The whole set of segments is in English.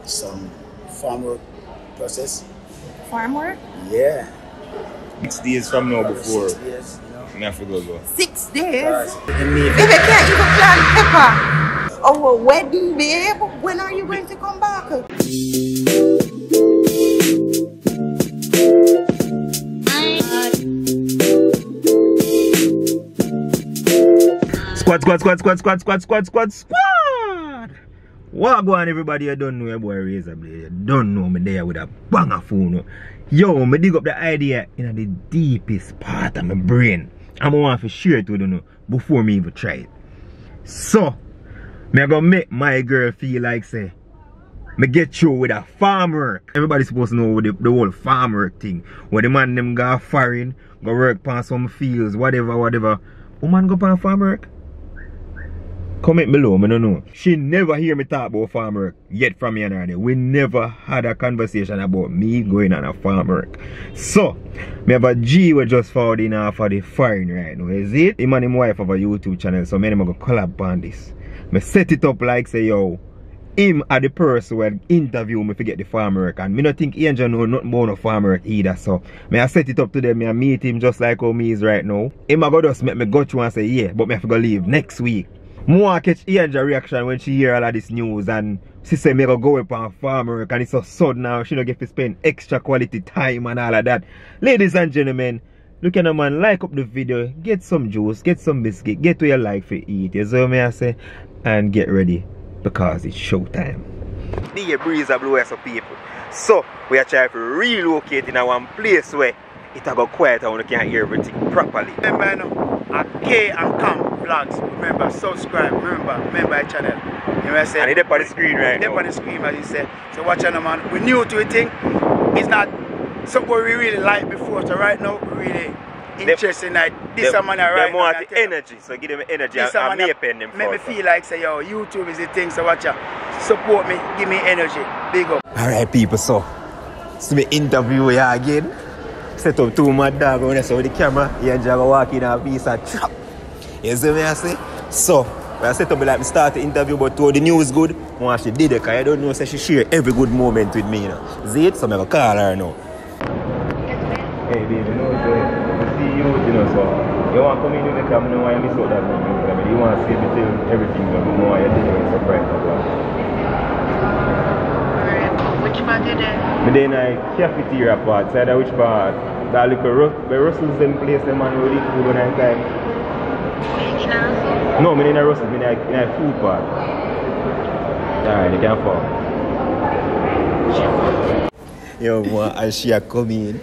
some farm work process. Farm work? Yeah. 6 days from now before. 6 days, you know. I have to go. 6 days? In May. If I can't even plant pepper. Oh, a wedding, babe. When are you going to come back? Squad! What go on, everybody? You don't know your boy Razablade. You don't know me there with a banger phone. Yo, me dig up the idea in the deepest part of my brain. I'm want to share it with you before me even try it. So, me gonna make my girl feel like say, me get through with a farm work. Everybody's supposed to know the whole farm work thing. Where the man them go foreign, go work on some fields, whatever. Woman go on farm work? Comment below, I don't know. She never hear me talk about farm work yet from me and her. We never had a conversation about me going on a farm work. So, me have a G we just found in for the foreign right now. Is it? Him and his wife have a YouTube channel, so me and him go collab on this. Me set it up like say, yo, him are the person who interview me to get the farm work. And me not think Angel know nothing about no farm work either. So, me I set it up to them, me I meet him just like how me is right now. Him a go just make me go through and say, yeah, but me have to go leave next week. More catch Angel reaction when she hear all of this news and she say me go up on farm work and it's so sudden now she don't get to spend extra quality time and all of that. Ladies and gentlemen, look at the man, like up the video, get some juice, get some biscuit, get what you like for eat, you see what I say, and get ready because it's showtime. The breeze a blow some people. So we are trying to relocate in one place where it go quiet and we can hear everything properly. Remember now, a K and Cam vlogs. Remember, subscribe, remember our channel. You know what I'm saying? And it's up on the screen right now. It's up on the screen as you say. So watch out man. We're new to it thing. It's not something we really like before. So right now we're really interested in that. This man right now. Want the energy, so give them energy and me pen them. Make me feel like say yo, YouTube is the thing, so watch out. Support me, give me energy. Big up. Alright people, so me interview you again. Set up 2 mad dog on there so with the camera, you just walk in a piece of trap. You see me I say? So, when I set up like me start the interview but to the news good, I want she did it because I don't know say she share every good moment with me. You know. See it? So I'm going to call her now. Hey baby, you know to see you know, so you want to come in with the camera, you know why you miss out that moment. I mean, you want to see me tell everything, but you know why you're doing surprise as well. Which part is there? But then I cafeteria part, so that which part? That little Russell's them place them man really food when I time. In a Russell? No, I'm in a Russell's, I'm in a food part. Alright, you can fall. Yo man, as she come in,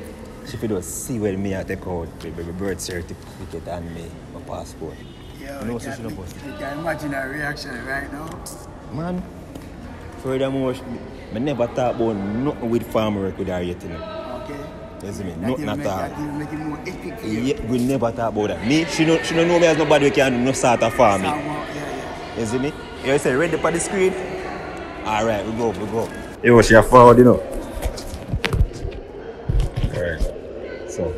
she could just see where me I take out the birth certificate and my passport. Yo, you know, you can imagine her reaction right now. Man, furthermore, I never thought about nothing with farm work with her yet. You know. Okay. You see me? Nothing at all. That will make it more epic for you. Yeah, we never talk about that. Me, she don't know me as nobody who can do no sort of farming. Yeah. You see me? You say ready for the screen? Alright, we go. Yo, she a forward, you know. Alright. So,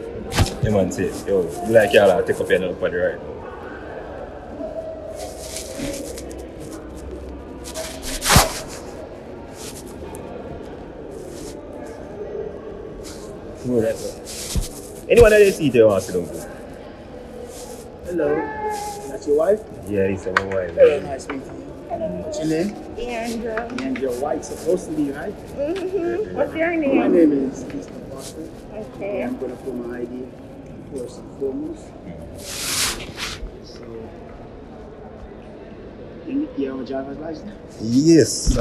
you man say, yo, you like y'all take up your number for the right. No, that's right. Anyone that you see there wants to do. Hello. That's your wife? Yeah, it's my wife. Very nice meeting you. What's your name? Angel. And your wife's supposed to be, right? What's your My name? name is Mr. Foster. Okay. I'm going to put my ID first and foremost. So, you have a driver's license? Yes.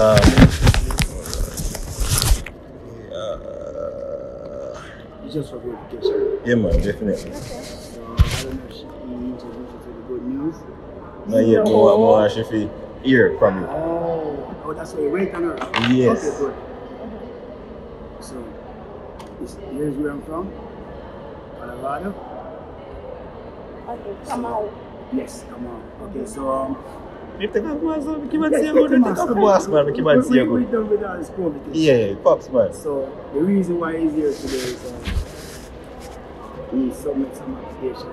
Just for verification. Yeah, man, definitely. So, I don't know if she introduced you to the good news. Not yet, more she feel hear from you. Oh, that's why you wait on her? Yes. Okay, good. So, here's where I'm from. Colorado. Okay, come out. Yes, come on. Okay, so If the boss, we keep on saying good. The boss, man, we keep on saying good. we done with all this complication. Yeah, pops, man. So the reason why he's here today is he submit some application.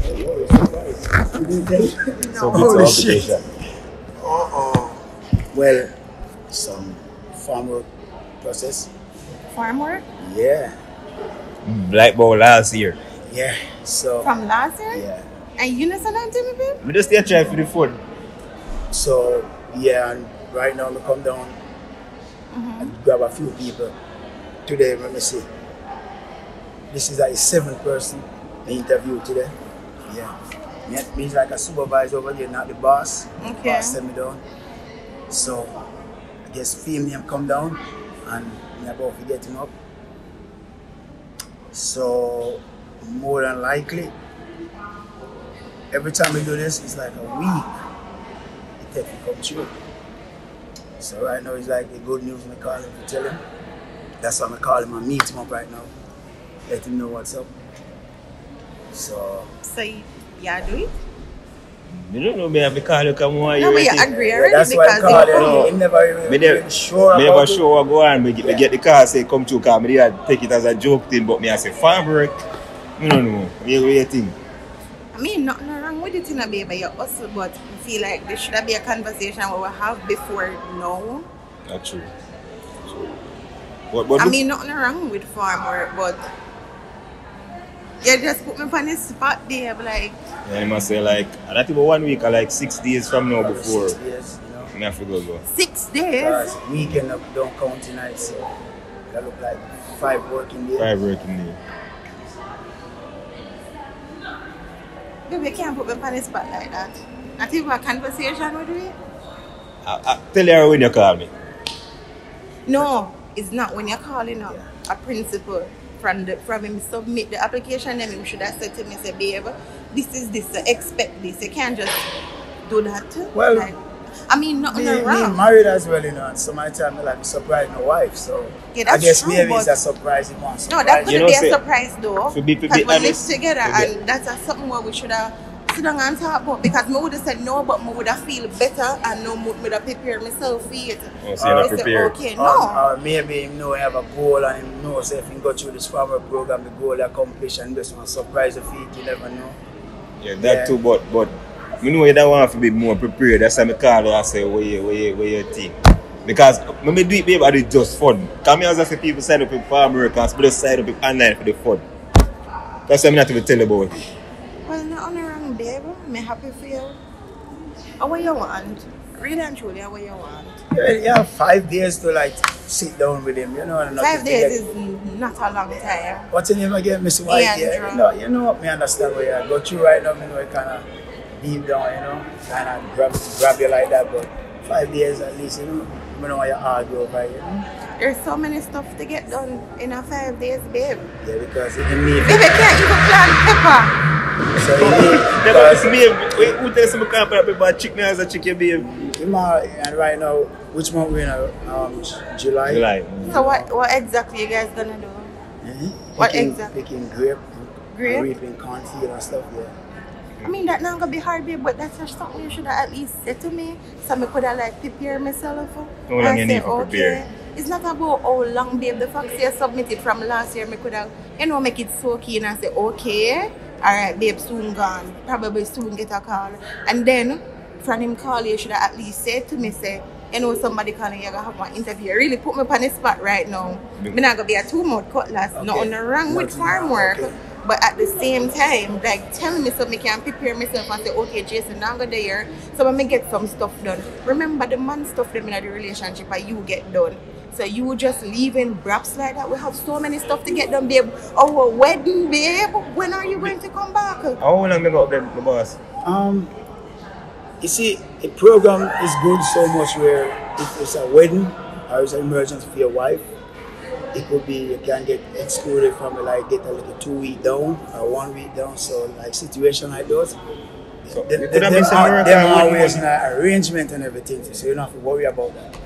So it's application. Well, some farm work process. Farm work? Yeah. Like about last year. Yeah. So From last year? yeah. And you know something to me, babe? We just stay try for the food. So yeah, and right now I come down and grab a few people. Today, let me see. This is like 7th person I interview today. Yeah. Me's like a supervisor over there, not the boss. Okay. Boss sent me down. So I guess film him come down and me about to get him up. So more than likely, every time we do this, it's like a week. It takes to come true. So right now it's like the good news. I call him to tell him. That's why I call him and meet him up right now. Let him know what's up. So Yeah, do it? You don't know me, I call you come on. No, but you agree already that's why I because call him. He never really sure me about never it. sure what go on. Me get the car say come to car. Me did take it as a joke thing, but me I say farm work. You don't know. What you think? I mean, nothing wrong with it in a baby, you hustle, but I feel like there should be a conversation we will have before now. That's true. I mean, nothing wrong with farm work, but you just put me on the spot there, but like. Yeah, I must say like, not even 1 week or like 6 days from now before. 6 days, you know. I have to go. 6 days? Because weekend don't count tonight, so that look like 5 working days. 5 working days. Baby, you can't put me on the spot like that. Not even a conversation with me? I tell her when you call me. No, it's not when you're calling up. A principal from him submit the application, then him should have said to me, say, babe, this is this, expect this. You can't just do that. Well, like, I mean, nothing wrong. Me married as well, you know, and so my time I like surprise my wife, so yeah, I guess true, maybe it's a surprise he wants. No, that couldn't be a surprise though. To be Because we live honest, together and that's something where we should have sit down and talk about, because I would have said no, but I would have feel better and no, I would have prepared myself for it. Oh, so you're not prepared? Okay, no. Or maybe him know he have a goal and him knows if he go through this farmer program, the goal accomplished, and just want to surprise the feet, you never know. Yeah, that too, but you know you don't want to be more prepared. That's why I call you and say, what you think? Because when I do it, baby, I do it just fun. Because me as I say, people sign up in farm work and people sign up in online for the fun. That's why I'm not even tell about it. Well, not wrong, babe. I'm happy for you. How what you want? Really and truly, how what you want? You have 5 days to like sit down with him, you know. And 5 days is not a long time. What's your name again, Mr. White? Yeah, you know what, me understand where you go through right now, you know, it kind of deep down, you know, kind of grab you like that, but 5 days at least, you know, I know why you argue over it, you know. There's so many stuff to get done in a 5 days, babe. Yeah, because you need... Baby, can't even plant pepper. So you need... Never babe, who tells me I can't put pepper chicken as a chicken, babe? And right now, which month we're in? July? July. So what exactly you guys gonna do? What exactly? Picking grape? Reaping cornfield and stuff, yeah. I mean, that not gonna be hard, babe, but that's just something you should have at least said to me. So I could have like prepare myself. How long you need to prepare? It's not about how long, babe. The fact you submitted from last year, I could have, you know, make it so keen and say, okay, alright, babe, soon gone. Probably soon get a call. And then, from him call you should have at least said to me, say, you know, somebody calling you, gonna have one interview. You really put me on the spot right now. I'm not gonna be a 2-month cutlass. Okay. Nothing wrong with farm work. Okay. But at the same time, like telling me so I can prepare myself and say, okay, Jason, now go there. So when I get some stuff done. Remember the man stuff them in the relationship and you get done. So you just leaving braps like that. We have so many stuff to get done, babe. Our wedding, babe. When are you going to come back? How long they got them, the boss? You see, the program is good so much where if it's a wedding or it's an emergency for your wife, it could be you can get excluded from it, like get a little 2 week down or 1 week down. So like situation like those, so them always in an arrangement and everything, so you don't have to worry about that.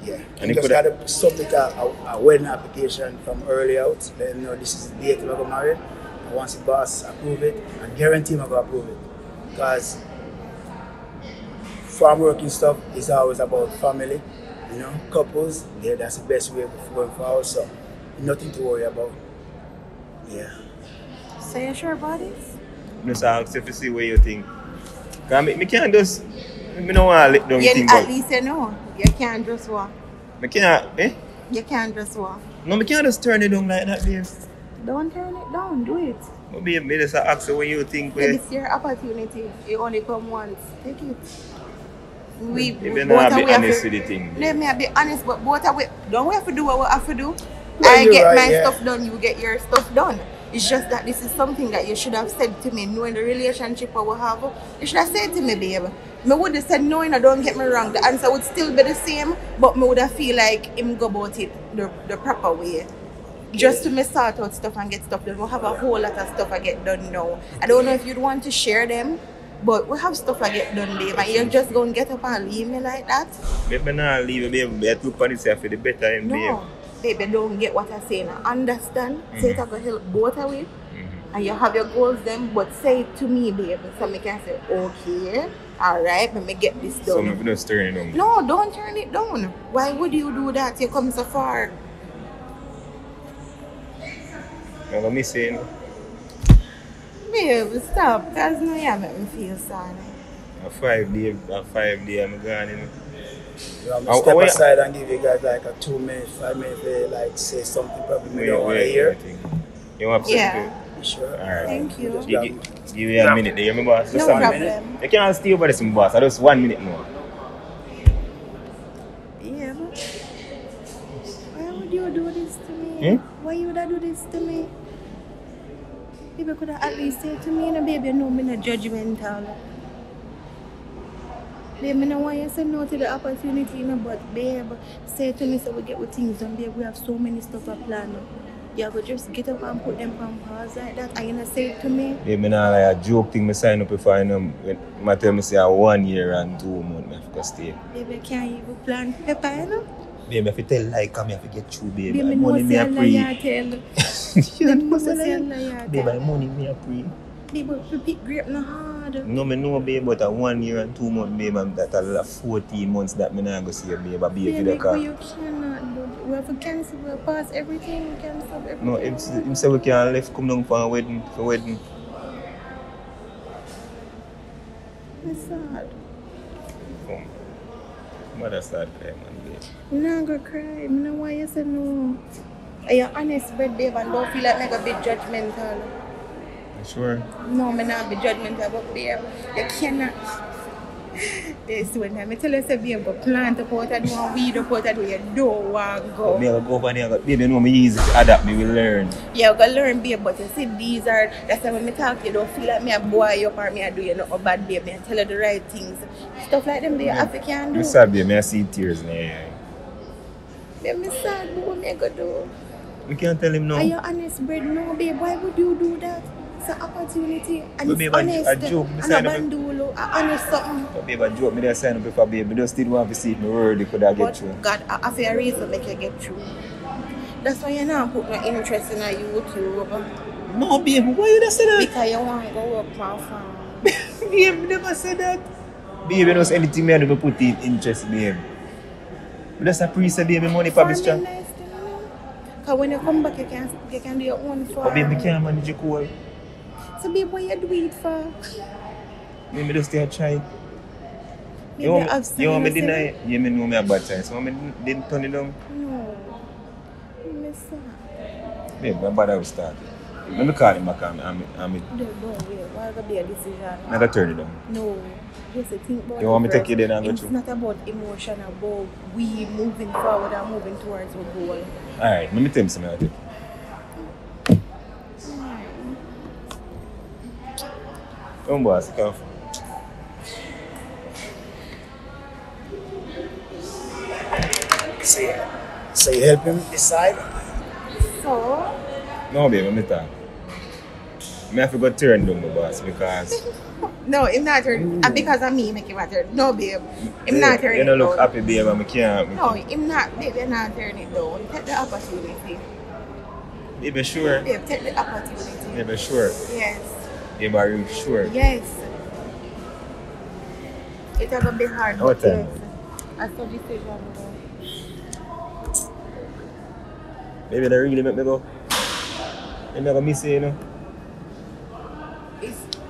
Yeah, and you just got to submit a wedding application from early out. Let them know this is the date we're going to marry. And once the boss approve it, I guarantee I'm going to approve it. Because farm working stuff is always about family, you know, couples. Yeah, that's the best way of going forward. So nothing to worry about. Yeah. So you sure about this? Just ask if you see what you think. Because I can't just I don't want to let down thing, At but least you know. You can't just walk. I can't, eh? You can't just walk. No, I can't just turn it down like that, babe. Don't turn it down. Do it. But babe, I just ask you what you think. It's your opportunity. You only come once. Take it. We Maybe both not are be we have honest to- with the thing. Let me be honest, but both are we don't we have to do what we have to do? Yeah, I you're get right, my yeah. stuff done, you get your stuff done. It's just that this is something that you should have said to me, knowing the relationship that we have. You should have said to me, babe. Me would have said no, and don't get me wrong. The answer would still be the same, but me would have feel like him go about it the proper way. Just to me sort out stuff and get stuff done. We have a whole lot of stuff I get done now. I don't know if you'd want to share them, but we have stuff I get done, babe. And you're just going to get up and leave me like that? Maybe not leave it, babe. I look on yourself for the better, babe. No, baby, don't get what I'm saying. I understand. Say it will help both of you. And you have your goals then, but say it to me, baby. So I can say, okay, alright, let me get this done. So I'm just turning it down. No, don't turn it down. Why would you do that? You come so far. I'm going to miss it. Babe, stop. Because now you make me feel sorry. A 5 day, I'm gone, you know. You want me to step aside and give you guys like a 2 minutes, 5 minutes, like say something probably we don't want to hear. You want to Yeah. Sure. Right. Thank you. Give you a minute there, remember? Just No a problem. minute. You can't stay over this, boss. Just 1 minute more. Yeah, but why would you do this to me? Why you would do this to me? Baby could have at least said to me, and baby, no, I'm not judgmental. Babe, I don't want you to say no to the opportunity, but babe, say to me so we get with things done, babe. We have so many stuff to plan. You could just get up and put them on pause like that. Are you not say it to me? Babe, I not like a joke thing I sign up before I know. I tell me say 1 year and 2 months I have to stay. Baby, can't even plan paper, you know? Babe, if you tell like come here to get through, babe. Baby, I Money me a know pre. say Must a say liar. babe, my money me a pre. Baby, to pick grape no hard. No, I know, babe, but 1 year and 2 months, babe, and that's a 14 months that I not go see a babe. Baby, but you cannot do. We have to cancel, we'll pass everything, we cancel everything. No, him say we can left come down for a wedding, It's sad. Come. Mother start crying, man, babe. I'm not gonna cry. I know why you say no. Are you honest, babe, and don't feel like I'm gonna be judgmental. Sure. No, I'm not be judgmental, but babe, you cannot. This one time, I tell you, say, babe, go plant up out and one weed up out and you don't want to go. Me go over there, babe, you know me easy to adapt, me will learn. Yeah, we gotta learn, babe, but you see, these are, that's why when I talk to you, don't feel like me a boy you up or me a do you nothing bad, babe, me I tell you the right things. Stuff like them, babe, African do. I'm sad, babe, I see tears in the eye. Babe, I'm sad, but what me I go do? We can't tell him no. Are you honest, babe? No, babe, why would you do that? It's an opportunity, and but it's babe, honest. a joke, And a bandulo, honest something. But babe, I joke, me there sign up for babe, I just didn't want to see if my word could have get But through. God, I have a reason make you get through. That's why you not put no interest in a YouTube. No, babe, why you just say that? Because you want to go work my farm. Babe, never said that. Babe, you know anything me I do put in interest, babe. But that's a priest, babe, money for this job. Because when you come back, you can do your own farm. But babe, you can't manage your call. So babe, what you do it for? Maybe just stay a try. Maybe You want me to deny it? You know me a bad time, so I didn't turn it down. No. Listen. Babe, my brother will start it. Let me call him back and Don't wait. Why would be a decision? I'm going to turn it down. No. Just think about You want me to it take you there and go It's through? not about emotion, about we moving forward and moving towards our goal. Alright, let me tell you something about it. Come boss, come. So you help him decide? So? No babe, I'm not talking. I have to go turn down my boss because No, I'm not turning. Because of me, make him not turn. No, babe. I'm not turning. you don't look happy babe and I can't. No, I'm not. Babe, you're not turning down. Take the opportunity. Babe, sure. Babe, take the opportunity. Babe, sure. Yes. Babe, are you sure? Yes. It's going to be hard. What but time? yes. I saw this decision. Baby, that really make me go. They never miss it, you know.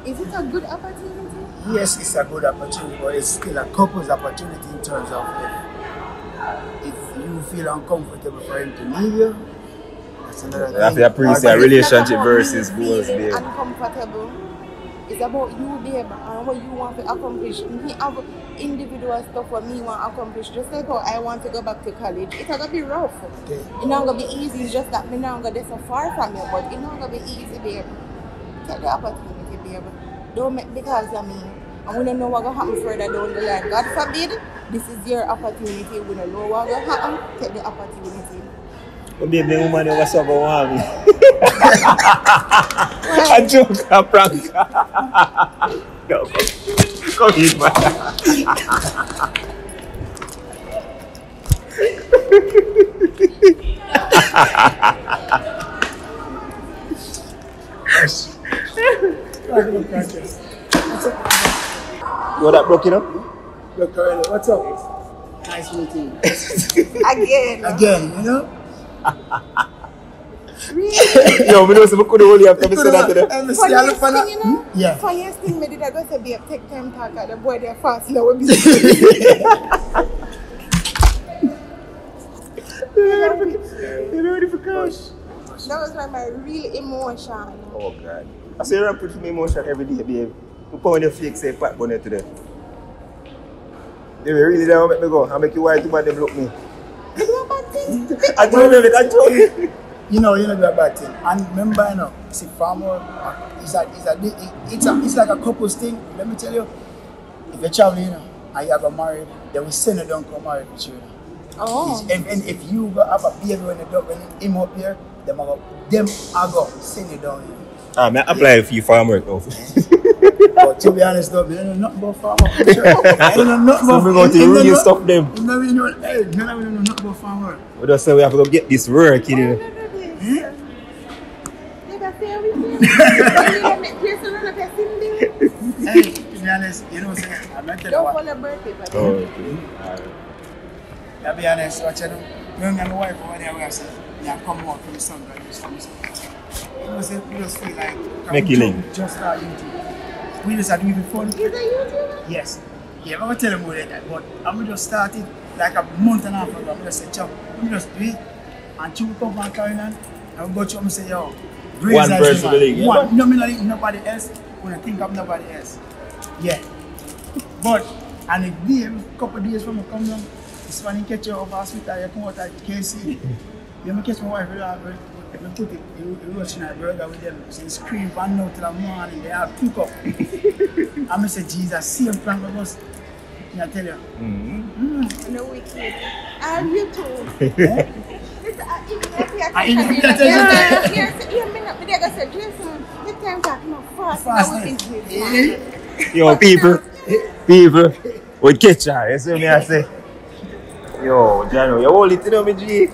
Is it a good opportunity? yes, it's a good opportunity, but it's still a couple's opportunity in terms of if you feel uncomfortable for him to leave you. That's another thing. After a pre-say relationship versus goals, babe. Uncomfortable. It's about you, babe, and what you want to accomplish. Me have individual stuff what me want to accomplish. Just like how I want to go back to college. It's gonna be rough. Okay. It's not gonna be easy. It's just that me not gonna be so far from you, but it's not gonna be easy, babe. Take the opportunity, babe. Don't make because of me. And we don't know what's gonna happen further down the line. God forbid, this is your opportunity. We don't know what's gonna happen. Take the opportunity. Oh, babe, the woman never saw go want me. A joke, a prank. No, come here, man. You that broke it up? Look, what's up? Nice meeting you. Again, you know? Really? Yo, we know some could only have to say that to them. Funniest thing, you know? Yeah. Funniest thing, me did I go say, babe, take time talk at the boy there fast. Now we be You ready for cash? That was like my real emotion. Oh, God. I say you're putting me emotion every day, babe. You put on your fake say Pat Bonnet today. They really don't make me go. I make you white to man them look me. It's not a bad thing. I told you. You know, you know the bad thing. And remember, you know, see, farmer, it's like a couple's thing. Let me tell you, if you're traveling, you know, and you got married, they will send you down to marry with you. You know. Oh. And if you go have a baby when him up here, them are go send you down here. Ah, man, apply for you farm work now. But to be honest though, I don't know nothing about farm work. I don't know nothing about So we're going to really stop them. None of you know nothing about farm work. We just say we have to go get this work, you know. Hey, to be honest, you know what I'm saying? I'm not telling you Don't what. follow birthday, but Oh, okay. To be honest, what you know, me and my wife over there, we are saying, yeah, come out from the sun, right? You know, say, we just feel like Make it link. Just start YouTube. We just are doing it for fun. is it YouTuber? Yes. Yeah, I'm gonna tell them about that, but I'm gonna just start it like a month and a half ago. I'm gonna say, Chuck, let me just do it. And two come from Carolina, and we go to him and say, yo, One person will link, yeah? One, no, me not link nobody else. When I think of nobody else. Yeah. But, and a day, a couple of days from I come down, this one he catch you off hospital, you come out at KC. You catch my wife, we put it, we watching a burger with them. So he scream one out till the morning, they have took up. I'm going to say, Jesus, same plan with us. I tell you. No, we can't. And you too. Yo, people, we catch her. You see me, I say. Yo, Jano, you hold it, you know me, G.